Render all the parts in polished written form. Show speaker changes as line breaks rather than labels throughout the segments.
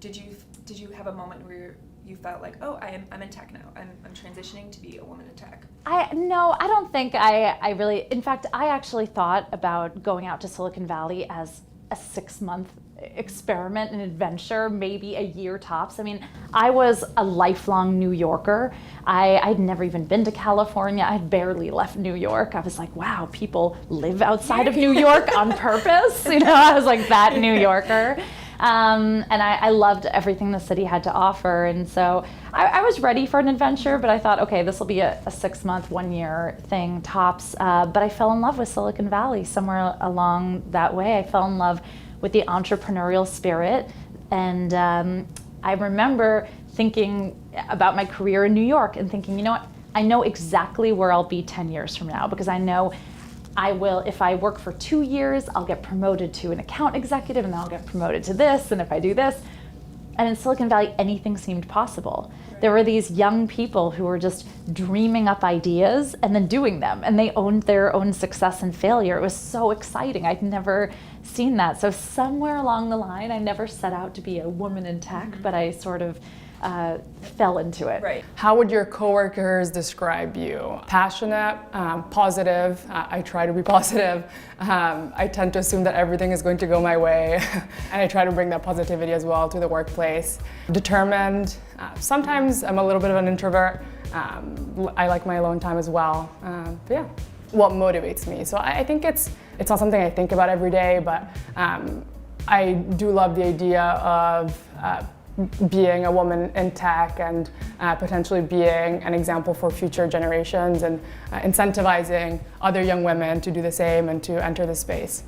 did you have a moment where you felt like, oh, I'm in tech now. I'm transitioning to be a woman in tech?
No, I don't think I really, in fact, I actually thought about going out to Silicon Valley as a 6-month experiment and adventure, maybe a year tops. I mean, I was a lifelong New Yorker. I'd never even been to California. I'd barely left New York. I was like, wow, people live outside of New York on purpose. You know, I was like that New Yorker. And I loved everything the city had to offer. And so I was ready for an adventure, but I thought, okay, this will be a 6-month, 1-year thing tops. But I fell in love with Silicon Valley somewhere along that way. I fell in love with the entrepreneurial spirit. And I remember thinking about my career in New York and thinking, you know what, I know exactly where I'll be 10 years from now, because I know I will, if I work for 2 years, I'll get promoted to an account executive, and then I'll get promoted to this, and if I do this. And in Silicon Valley, anything seemed possible. Right. There were these young people who were just dreaming up ideas and then doing them, and they owned their own success and failure. It was so exciting. I'd never seen that. So somewhere along the line, I never set out to be a woman in tech, but I sort of fell into it.
Right.
How would your coworkers describe you? Passionate, positive. I try to be positive. I tend to assume that everything is going to go my way, and I try to bring that positivity as well to the workplace. Determined. Sometimes I'm a little bit of an introvert. I like my alone time as well. But yeah, what motivates me? So I think it's not something I think about every day, but I do love the idea of being a woman in tech and potentially being an example for future generations and incentivizing other young women to do the same and to enter the space.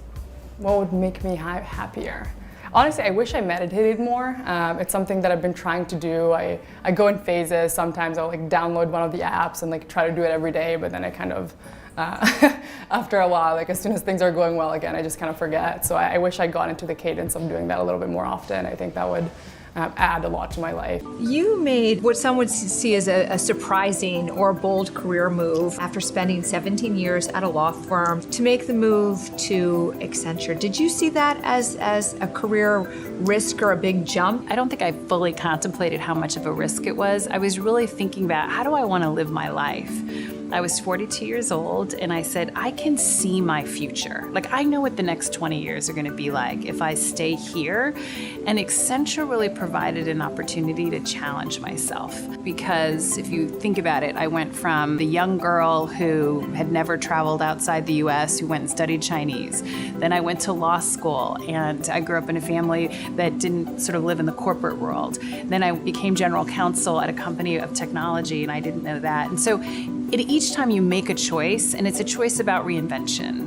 What would make me happier? Honestly, I wish I meditated more. It's something that I've been trying to do. I go in phases. Sometimes I'll like download one of the apps and like try to do it every day, but then I kind of after a while, like as soon as things are going well again, I just kind of forget. So I wish I got into the cadence of doing that a little bit more often. I think that would add a lot to my life.
You made what some would see as a surprising or bold career move after spending 17 years at a law firm to make the move to Accenture. Did you see that as a career risk or a big jump?
I don't think I fully contemplated how much of a risk it was. I was really thinking about, how do I want to live my life? I was 42 years old, and I said, I can see my future. Like, I know what the next 20 years are going to be like if I stay here. And Accenture really provided an opportunity to challenge myself. Because if you think about it, I went from the young girl who had never traveled outside the US, who went and studied Chinese. Then I went to law school, and I grew up in a family that didn't sort of live in the corporate world. Then I became general counsel at a company of technology, and I didn't know that. And so each time you make a choice, and it's a choice about reinvention.